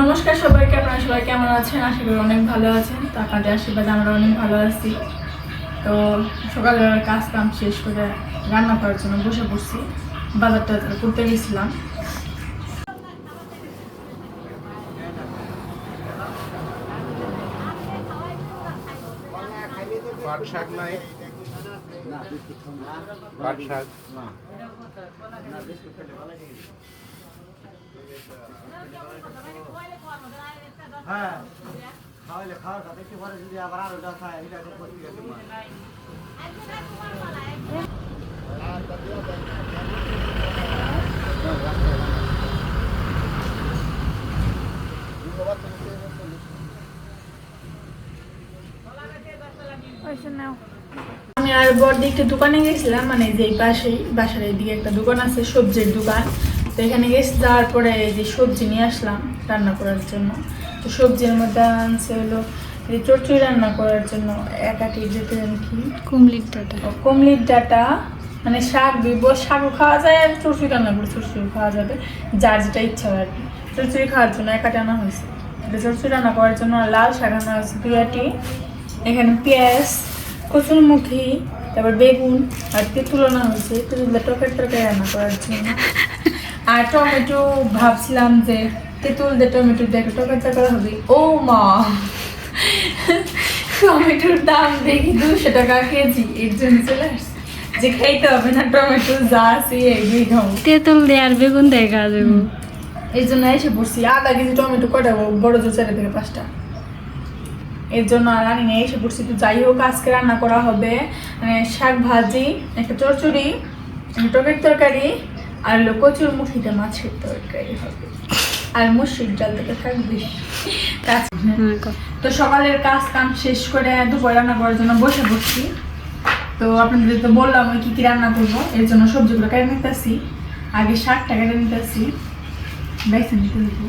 নমস্কার সবাইকে, আপনারা সবাই কেমন আছেন? আশা করি অনেক ভালো আছেন। তো আপনাদের আশীর্বাদে আমরা অনেক ভালো আছি। তো সকালবেলার কাজ কাম শেষ করে রান্না করার জন্য বসে পড়ছি। বাজারটা করতে গেছিলাম। পাট শাক নাই, পাট শাক হ্যাঁ খাওয়াইলে খাওয়ার সাথে একটু পরে যদি আবার আরো যা খায় এটা তো করতে গেছে আমি আর বড়দি একটা দোকানে গেছিলাম, মানে যে পাশেই বাসার এইদিকে একটা দোকান আছে, সবজির দোকান। তো এখানে গেছি, যাওয়ার পরে এই যে সবজি নিয়ে আসলাম রান্না করার জন্য। তো সবজির মধ্যে আনছে হলো এই চচ্চড়ি রান্না করার জন্য একাটি যেতে কি কুমলির ডাটা, মানে শাক দিব, শাকও খাওয়া যায় আর চচ্চড়ি রান্না করে চচ্চড়ি খাওয়া যাবে, যার যেটা ইচ্ছা হয় আর কি। চচ্চড়ি খাওয়ার জন্য একাটি আনা হয়েছে। এটা চচ্চড়ি রান্না করার জন্য লাল শাক আনা হয়েছে দুয়াটি, এখানে পেঁয়াজ, কচুরমুখী, তারপর বেগুন আর তেঁতুল আনা হয়েছে, তেঁতুলটা টকের তরকারি রান্না করার জন্য। আর টমেটো ভাবছিলাম যে তেঁতুল দিয়ে টমেটো দিয়ে একটা টকের তরকারি হবে। ও মা, টমেটোর দাম দেখি 200 টাকা কেজি, এর জন্য চলে আসছে যে খাইতে হবে না, টমেটো যা আছে এই খাবো, তেঁতুল দিয়ে আর বেগুন দিয়ে খাওয়া যাবো। এই জন্য এসে পড়ছি। আধা কেজি টমেটো কটাবো, বড় জোর 4 থেকে 5টা, এর জন্য আর আনি না, এসে পড়ছি। তো যাই হোক, আজকে রান্না করা হবে মানে শাক ভাজি, একটা চচ্চড়ি, একটা টকের তরকারি আর হলো কচুরমুখীতে মাছের তরকারি হবে, আর মুসুর ডাল থেকে থাকবে। তো সকালের কাজ কাম শেষ করে দুপুর রান্না করার জন্য বসে পড়ছি। তো আপনাদের তো বললাম আমি কি কি রান্না করবো, এর জন্য সবজিগুলো কেটে নিতেছি। আগে শাকটা কেটে নিতেছি, বেছে নিতে দেবো।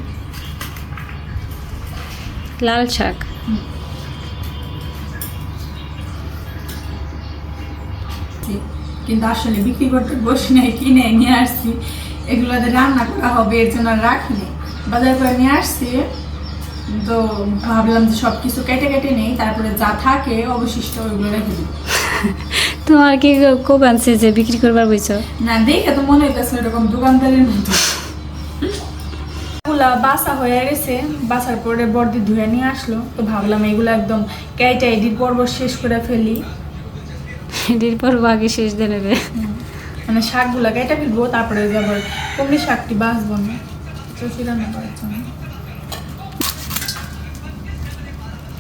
লাল শাক কিন্তু আসলে বিক্রি করতে বসি নাই, কিনে নিয়ে আসছি, এগুলোতে রান্না করা হবে এর জন্য রাখিনি, বাজার করে নিয়ে আসছি। তো ভাবলাম যে সব কিছু কেটে কেটে নেই, তারপরে যা থাকে অবশিষ্ট ওইগুলো রেখে দিই। তোমার কি কোপ আনছে যে বিক্রি করবার বইছো? না, দেখে তো মনে হইতেছে এরকম দোকানদারের মতো। এগুলা বাসা হয়ে গেছে, বাসার পরে বর্দি ধুয়ে নিয়ে আসলো। তো ভাবলাম এগুলো একদম কেটে এডিট পর্ব শেষ করে ফেলি, এটির পর বাকি শেষ দিয়ে নেবে। মানে শাকগুলা কেটে ফেলবো, তারপরে আবার কুমড়ি শাকটি বাঁচবো না চচড়ি রান্না করার জন্য।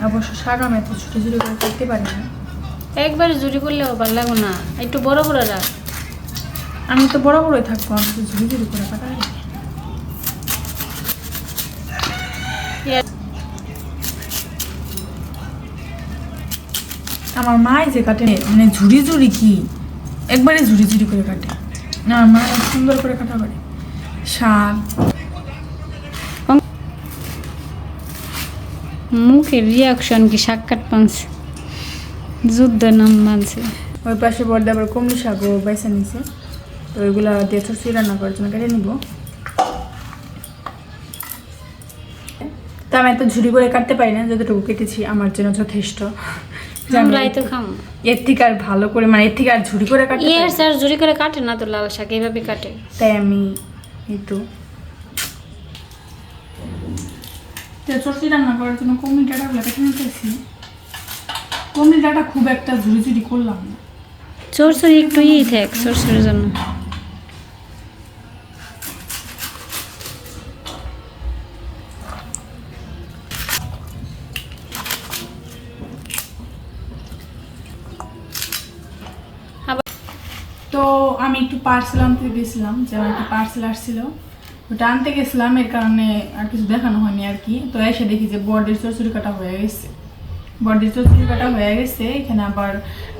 অবশ্য শাক আমি এত ছোটো ছোটো করে করতে পারি না, একবারে জুড়ি করলেও ভালো লাগো না, একটু বড় বড় রাখ। আমি তো বড় বড়ই থাকবো, আমি তো ঝুড়ি ঝুড়ি করে কাটা। আমার মাই যে কাটে, মানে ঝুড়ি ঝুড়ি কি একবারে ঝুড়ি ঝুড়ি করে কাটে না, আমার মা সুন্দর করে কাটা পারে শাক। মুখের রিয়াকশন কি শাক কাট পানছে, যুদ্ধ নাম মানছে। ওই পাশে বড়দা আবার কুমড়ি শাকও বেছে নিছে। তো ওইগুলা দিয়ে চচ্চড়ি রান্না করার জন্য কেটে নিব। তো আমি এত ঝুড়ি করে কাটতে পারি না, যতটুকু কেটেছি আমার জন্য যথেষ্ট। আমরাই তো খাম, এর থেকে আর ভালো করে, মানে এর থেকে আর ঝুড়ি করে কাটতে এর স্যার জুড়ি করে কাটে না তো, লাল শাক এইভাবে কাটে। তাই আমি একটু চচ্চড়ি রান্না করার জন্য কুমড়ি ডাঁটাগুলো কেটে নিতেছি। কুমড়ি ডাঁটা খুব একটা ঝুড়ি ঝুড়ি করলাম না, চরচড়ি একটু থাক চরচড়ির জন্য। তো আমি একটু পার্সেল আনতে গেছিলাম, যে আমার একটা পার্সেল আসছিল, ওটা আনতে গেছিলাম, এর কারণে আর কিছু দেখানো হয়নি আর কি। তো এসে দেখি যে বড়ির চচ্চড়ি কাটা হয়ে গেছে, বড়ির চচ্চড়ি কাটা হয়ে গেছে। এখানে আবার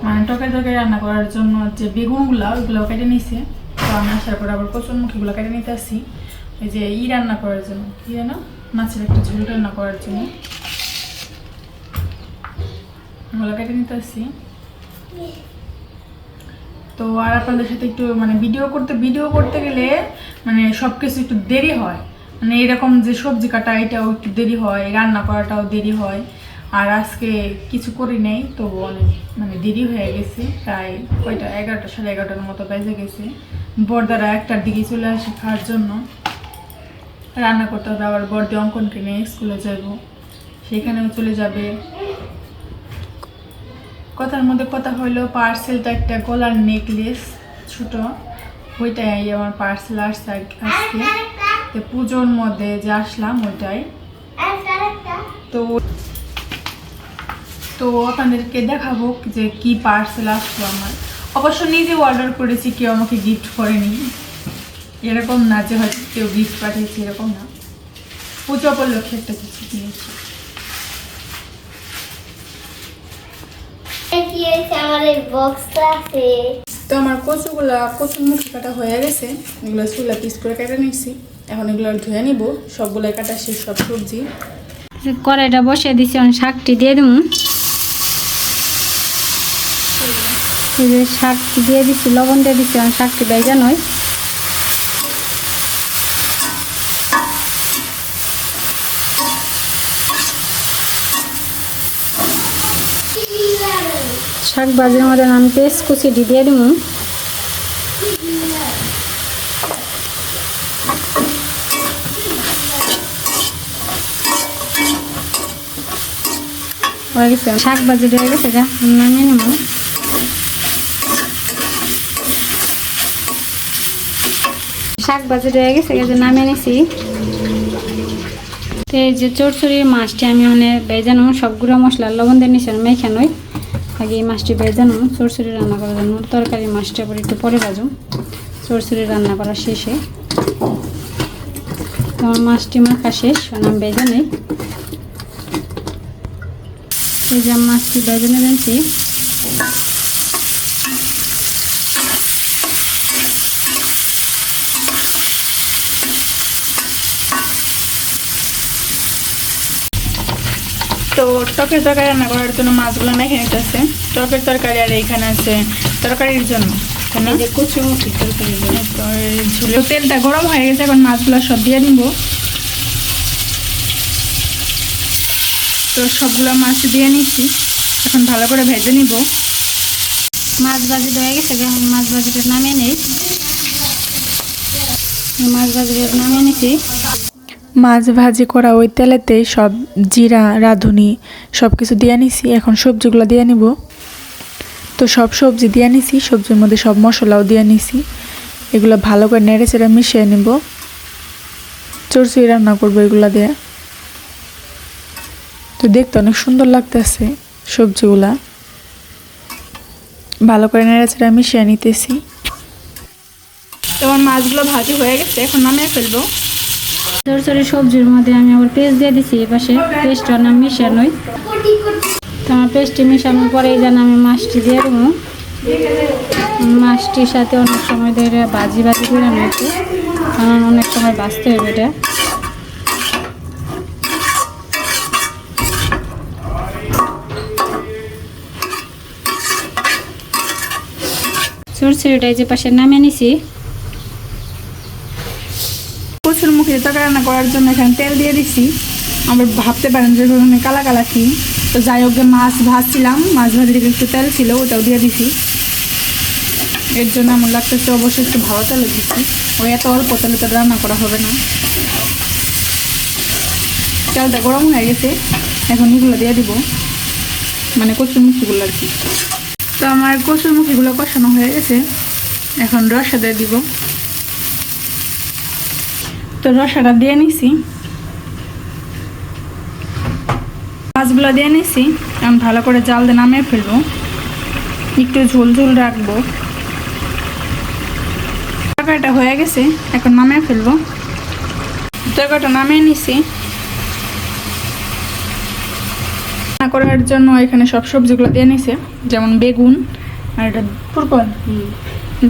মানে টকের তরকারি রান্না করার জন্য যে বেগুনগুলো ওইগুলো কেটে নিছে। তো আমি আসার পর আবার কচুরমুখীগুলো কেটে নিতে আসি, ওই যে রান্না করার জন্য, কি যেন মাছের একটা ঝোল রান্না করার জন্য ওগুলো কেটে নিতে আসি। তো আর আপনাদের সাথে একটু মানে ভিডিও করতে গেলে মানে সব কিছু একটু দেরি হয়, মানে এরকম যে সবজি কাটা এটাও একটু দেরি হয়, রান্না করাটাও দেরি হয়। আর আজকে কিছু করি নাই, তো অনেক মানে দেরি হয়ে গেছে, প্রায় কয়টা 11টা 11:30টার মতো বেজে গেছে। বড়দারা 1টার দিকে চলে আসে খাওয়ার জন্য। রান্না করতে হবে, আবার বড়দি অঙ্কন কিনে স্কুলে যাব, সেখানেও চলে যাবে। কথার মধ্যে কথা হইলো পার্সেলটা একটা গলার নেকলেস ছোট, ওইটাই আমার পার্সেল আসছে আজকে। তো পুজোর মধ্যে যে আসলাম ওইটাই। তো আপনাদেরকে দেখাবো যে কি পার্সেল আসলো আমার। অবশ্য নিজে অর্ডার করেছি, কেউ আমাকে গিফট করেনি, এরকম না যে হয়তো কেউ গিফট পাঠিয়েছে, এরকম না। পুজো উপলক্ষে একটা কিছু কিনেছি। তো আমার কচুর মুখি কাটা হয়ে গেছে, এগুলো চুলা পিস করে কেটে নিচ্ছি। এখন এগুলো ধুয়ে নিব, সবগুলো কাটা শেষ, সব সবজি। কড়াইটা বসিয়ে দিচ্ছি, শাকটি দিয়ে দেবো। এই যে শাকটি দিয়ে দিচ্ছি, লবণ দিয়ে দিচ্ছি, শাকটি ভেজা নয়। শাক ভাজির মধ্যে আমি পেস্ট কুচিটি দিয়ে দেবো। হয়ে গেছে, শাক ভাজি হয়ে গেছে, যা নামিয়ে নেব। শাক ভাজি হয়ে গেছে, নামিয়ে নিছি। তো এই যে চড়চড়ির মাছটি আমি ওখানে বেজানো, সবগুলো মশলা লবণ দিয়ে নিচ্ছি, মেখানোই আগে এই মাছটি বেজানো চড়চড়ি রান্না করার জন্য। তরকারি মাছটা আবার একটু পরে ভাজো, চড়চড়ি রান্না করা শেষে। আমার মাছটি মাখা শেষ, আমি বেজে নেই। এই যে মাছটি বেজে নিয়েছি। তো টকের তরকারি রান্না করার জন্য মাছগুলো মেখে নিতেছে। টকের তরকারি আর এইখানে আছে তরকারির জন্য কচুমুখি তরকারি। ঝুলে তেলটা গরম হয়ে গেছে, এখন মাছগুলো সব দিয়ে নিব। তো সবগুলো মাছ দিয়ে নিচ্ছি, এখন ভালো করে ভেজে নিব। মাছ ভাজি হয়ে গেছে, মাছ ভাজিটা নামিয়ে নেই। মাছ ভাজিটা নামিয়ে নিছি। মাছ ভাজি করা ওই তেলেতেই সব জিরা রাঁধুনি সব কিছু দিয়ে নিছি। এখন সবজিগুলো দিয়ে নিব। তো সব সবজি দিয়ে নিছি, সবজির মধ্যে সব মশলাও দিয়ে নিছি। এগুলো ভালো করে নেড়ে চেড়ে মিশিয়ে নিব। চড়চড়ি রান্না করবো এগুলো দিয়ে। তো দেখতে অনেক সুন্দর লাগতেছে সবজিগুলা, ভালো করে নেড়ে চেড়ে মিশিয়ে নিতেছি। তো আমার মাছগুলো ভাজি হয়ে গেছে, এখন নামিয়ে ফেলবো। চড়চড়ি সবজির মধ্যে আমি আবার পেস্ট দিয়ে দিচ্ছি, এ পাশে পেস্ট নাম মিশানোই। তো আমার পেস্টটি মিশানোর পরে এই যেন আমি মাছটি দিয়ে দেবো। মাছটির সাথে অনেক সময় ধরে ভাজি করে নিয়েছি, কারণ অনেক সময় বাঁচতে হবে এটা। চড়চড়িটা এই যে পাশে নামিয়ে নিছি। কচুর মুখে তরকারি রান্না করার জন্য এখানে তেল দিয়ে দিছি। আবার ভাবতে পারেন যে কালা কালা কি, তো যাই হোক মাছ ভাজছিলাম, মাছ ভাজির দিকে একটু তেল ছিল, ওটাও দিয়ে দিছি। এর জন্য আমার লাগতেছে অবশ্যই একটু ভালো তেলে দিচ্ছি, ওই এত অল্প তেলে তো রান্না করা হবে না। তেলটা গরম হয়ে গেছে, এখন এগুলো দিয়ে দিব, মানে কচুর মুখিগুলো আর কি। তো আমার কচুর মুখিগুলো কষানো হয়ে গেছে, এখন রসা দিয়ে দিব। তো রসাটা দিয়ে নিছি, মাছগুলো দিয়ে নিছি। এখন ভালো করে জাল দিয়ে নামিয়ে ফেলবো, একটু ঝোল ঝোল রাখবো। তরকারিটা হয়ে গেছে, এখন নামিয়ে ফেলবো। তরকারিটা নামিয়ে নিছি। রান্না করার জন্য এখানে সব সবজিগুলো দিয়ে নিছে, যেমন বেগুন আর এটা পুরকল,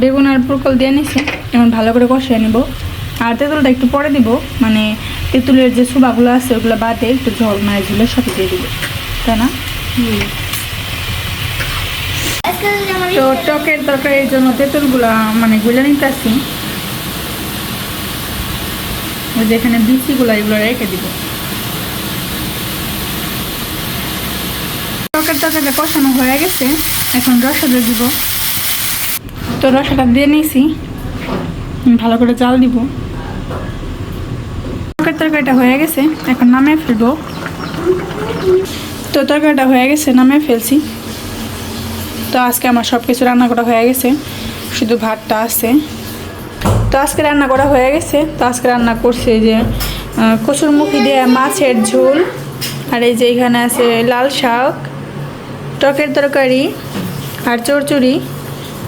বেগুন আর পুরকল দিয়ে নিছে। এখন ভালো করে কষিয়ে নিব। আর তেঁতুলটা একটু পরে দিব, মানে তেঁতুলের যে সুবাগুলো আছে ওগুলো বাদে একটু ঝোল, মানে ঝোলের সাথে দিয়ে দিব, তাই না? তো টকের তরকারির জন্য তেঁতুলগুলো মানে গুলে নিতেছি। ওই যে এখানে বিচিগুলো এগুলো রেখে দিব। তরকারিটা কষানো হয়ে গেছে, এখন রসাটা দিব। তো রসাটা দিয়ে নিয়েছি, ভালো করে জাল দিব। তরকারিটা হয়ে গেছে, এখন নামিয়ে ফেলবো। তো তরকারিটা হয়ে গেছে, নামিয়ে ফেলছি। তো আজকে আমার সব কিছু রান্না করা হয়ে গেছে, শুধু ভাতটা আছে। তো আজকে রান্না করা হয়ে গেছে। তো আজকে রান্না করছে যে কচুরমুখী দিয়ে মাছের ঝোল, আর এই যে এখানে আছে লাল শাক, টকের তরকারি আর চড়চড়ি।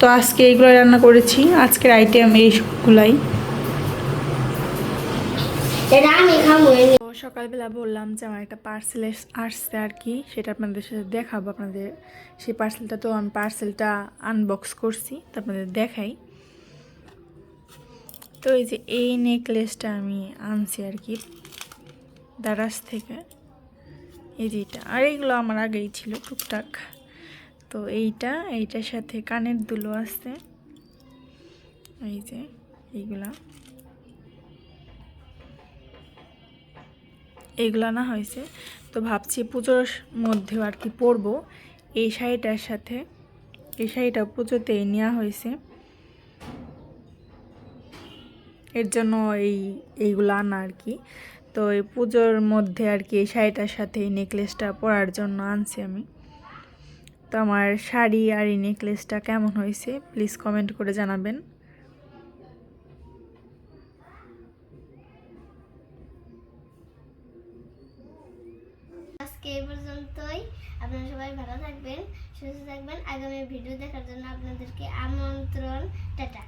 তো আজকে এইগুলো রান্না করেছি, আজকের আইটেম এইগুলাই। তো সকালবেলা বললাম যে আমার একটা পার্সেল আসছে আর কি, সেটা আপনাদের সাথে দেখাবো। আপনাদের সেই পার্সেলটা, তো আমি পার্সেলটা আনবক্স করছি, তো আপনাদের দেখাই। তো এই যে এই নেকলেসটা আমি আনছি আর কি দারাজ থেকে, এই যে এটা। আর এইগুলো আমার আগেই ছিল টুকটাক। তো এইটার সাথে কানের দুলো আছে, এই যে এইগুলা না হয়েছে। তো ভাবছি পুজোর মধ্যেও আর কি পরবো এই শাড়িটার সাথে। এই শাড়িটা পুজোতে নেওয়া হয়েছে, এর জন্য এইগুলো আনা আর কি। তো এই পুজোর মধ্যে আর কি এই শাড়িটার সাথে এই নেকলেসটা পরার জন্য আনছি আমি। তো আমার শাড়ি আর এই নেকলেসটা কেমন হয়েছে প্লিজ কমেন্ট করে জানাবেন। আজকে এই পর্যন্তই। আপনারা সবাই ভালো থাকবেন, সুস্থ থাকবেন। আগামী ভিডিও দেখার জন্য আপনাদেরকে আমন্ত্রণ। টাটা।